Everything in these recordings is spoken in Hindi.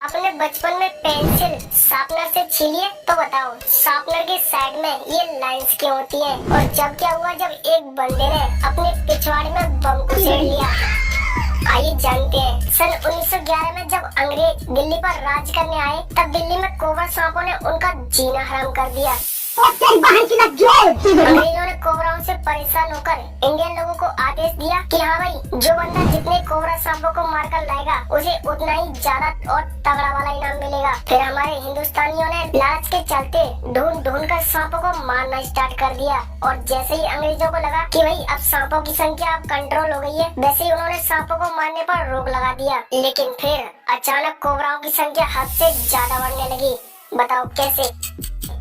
आपने बचपन में पेंसिल शार्पनर से छीली है तो बताओ शार्पनर के साइड में ये लाइंस क्यों होती हैं? और जब क्या हुआ जब एक बंदे ने अपने पिछवाड़े में बम घुसेड़ लिया? आइए जानते हैं। सन 1911 में जब अंग्रेज दिल्ली पर राज करने आए तब दिल्ली में कोबरा सांपों ने उनका जीना हराम कर दिया। अंग्रेजों ने कोबराओं से परेशान होकर इंडियन लोगों को आदेश दिया कि हाँ भाई, जो बंदा जितने कोबरा सांपों को मारकर लाएगा उसे उतना ही ज्यादा और तगड़ा वाला इनाम मिलेगा। फिर हमारे हिंदुस्तानियों ने लालच के चलते ढूंढ ढूंढ कर सांपों को मारना स्टार्ट कर दिया। और जैसे ही अंग्रेजों को लगा कि भाई अब सांपों की संख्या अब कंट्रोल हो गई है, वैसे ही उन्होंने सांपों को मारने पर रोक लगा दिया। लेकिन फिर अचानक कोबराओं की संख्या हद से ज्यादा बढ़ने लगी। बताओ कैसे?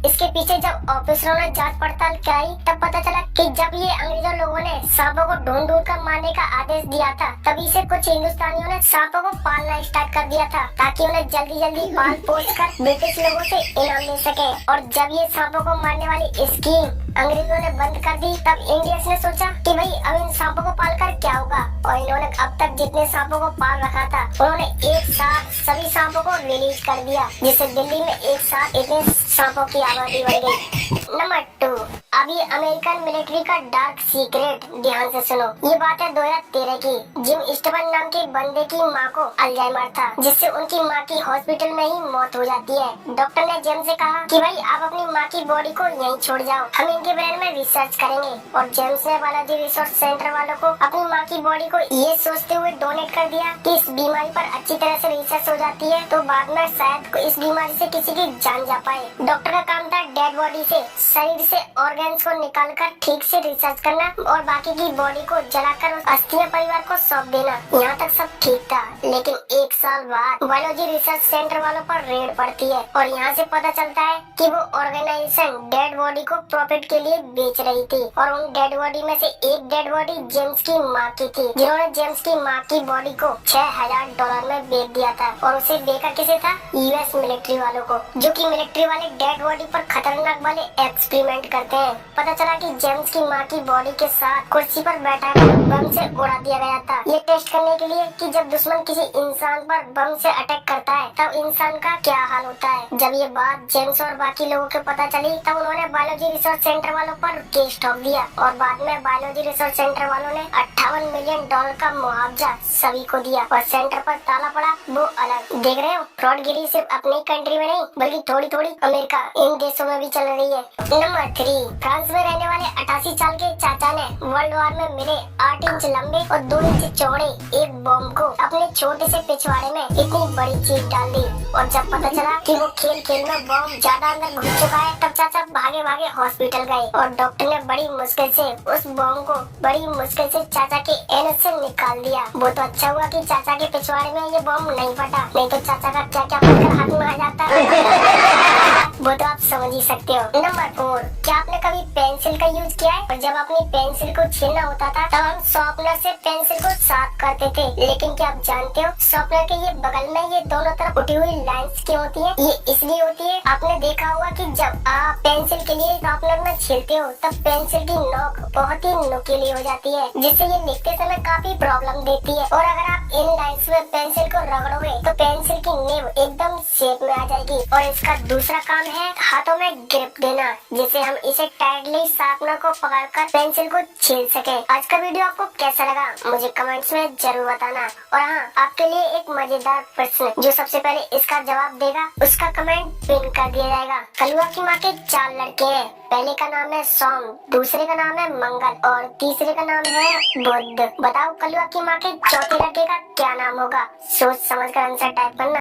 इसके पीछे जब ऑफिसरों ने जांच पड़ताल कराई तब पता चला कि जब ये अंग्रेजों लोगों ने सांपों को ढूंढ ढूंढ कर मारने का आदेश दिया था, तभी से कुछ हिंदुस्तानियों ने सांपों को पालना स्टार्ट कर दिया था ताकि उन्हें जल्दी जल्दी पाल पोस कर ब्रिटिश लोगों से इनाम ले सके। और जब ये सांपों को मारने वाली स्कीम अंग्रेजों ने बंद कर दी तब इंडियंस ने सोचा कि भाई अब इन सांपों को पाल कर क्या होगा। और इन्होंने अब तक जितने सांपों को पाल रखा था उन्होंने एक साथ सभी सांपों को रिलीज कर दिया, जिससे दिल्ली में एक साथ इतने सांपों की आबादी बढ़ गई। नंबर 2, अभी अमेरिकन मिलिट्री का डार्क सीक्रेट। ध्यान से सुनो, ये बात है 2013 की। जिम स्टीफन नाम के बंदे की माँ को अल्जाइमर था, जिससे उनकी माँ की हॉस्पिटल में ही मौत हो जाती है। डॉक्टर ने जेम्स से कहा कि भाई आप अपनी माँ की बॉडी को यहीं छोड़ जाओ, हम इनके ब्रेन में रिसर्च करेंगे। और जेम्स ने बालाजी रिसर्च सेंटर वालों को अपनी माँ की बॉडी को ये सोचते हुए डोनेट कर दिया कि इस बीमारी पर अच्छी तरह से रिसर्च हो जाती है तो बाद में शायद इस बीमारी से किसी की जान जा पाए। डॉक्टर का काम था डेड बॉडी से शरीर से ऑर्गन्स को निकालकर ठीक से रिसर्च करना और बाकी की बॉडी को जलाकर उस अस्थियां परिवार को सौंप देना। यहाँ तक सब ठीक था, लेकिन एक साल बाद बायोलॉजी रिसर्च सेंटर वालों पर रेड पड़ती है और यहाँ से पता चलता है कि वो ऑर्गेनाइजेशन डेड बॉडी को प्रॉफिट के लिए बेच रही थी। और उन डेड बॉडी में से एक डेड बॉडी जेम्स की माँ की थी, जिन्होंने जेम्स की माँ की बॉडी को $6000 में बेच दिया था। और उसे बेचा किसे था? यूएस मिलिट्री वालों को, जो कि मिलिट्री वाले डेड बॉडी पर खतरनाक वाले एक्सपेरिमेंट करते हैं। पता चला कि जेम्स की माँ की बॉडी के साथ कुर्सी पर बैठा कर बम से उड़ा दिया गया था, ये टेस्ट करने के लिए कि जब दुश्मन किसी इंसान पर बम से अटैक करता है तब इंसान का क्या हाल होता है। जब ये बात जेम्स और बाकी लोगों को पता चली तब उन्होंने बायोलॉजी रिसर्च सेंटर वालों पर केस ठोक दिया और बाद में बायोलॉजी रिसर्च सेंटर वालों ने $58 मिलियन का मुआवजा सभी को दिया और सेंटर पर ताला पड़ा वो अलग। देख रहे हो, फ्रॉडगिरी सिर्फ अपनी कंट्री में नहीं बल्कि थोड़ी थोड़ी अमेरिका इन देशों में भी चल रही है। नंबर 3, फ्रांस में रहने वाले 88 साल के चाचा ने वर्ल्ड वॉर में मिले 8 इंच लंबे और 2 इंच चौड़े एक बम को अपने छोटे से पिछवाड़े में इतनी बड़ी चीज डाल दी। और जब पता चला कि वो खेल खेल में बम ज्यादा अंदर घुस चुका है तब चाचा भागे भागे हॉस्पिटल गए और डॉक्टर ने बड़ी मुश्किल से उस बम को बड़ी मुश्किल से चाचा के एनस से निकाल दिया। वो तो अच्छा हुआ कि चाचा के पिछवाड़े में ये बम नहीं फटा, नहीं तो चाचा का क्या क्या पत्थर हाथ में आ जाता। वो तो आप समझ ही सकते हो। नंबर 4, क्या आपने कभी पेंसिल का यूज किया है? और जब अपनी पेंसिल को छीलना होता था तब हम शार्पनर से पेंसिल को साफ करते थे, लेकिन क्या आप जानते हो शार्पनर के ये बगल में ये दोनों तरफ उठी हुई लाइंस क्यों होती है? ये इसलिए होती है, आपने देखा होगा कि जब आप पेंसिल के लिए शार्पनर में छीलते हो तब पेंसिल की नोक बहुत ही नुकीली हो जाती है, जिससे ये लिखते समय काफी प्रॉब्लम देती है। और अगर आप इन लाइंस में पेंसिल को रगड़ोगे तो पेंसिल की नीब एकदम शेप में आ जाएगी। और इसका दूसरा काम है हाथों में ग्रिप देना, जिससे हम इसे टाइटली शार्पनर को पकड़कर पेंसिल को छील सके। आज का वीडियो आपको कैसा लगा मुझे कमेंट्स में जरूर बताना। और हाँ, आपके लिए एक मजेदार प्रश्न, जो सबसे पहले इसका जवाब देगा उसका कमेंट पिन कर दिया जाएगा। कलुआ की माँ के 4 लड़के हैं, पहले का नाम है सोम, दूसरे का नाम है मंगल और तीसरे का नाम है बुध। बताओ कलुआ की माँ के चौथे लड़के का क्या नाम होगा? सोच समझ कर आंसर टाइप करना।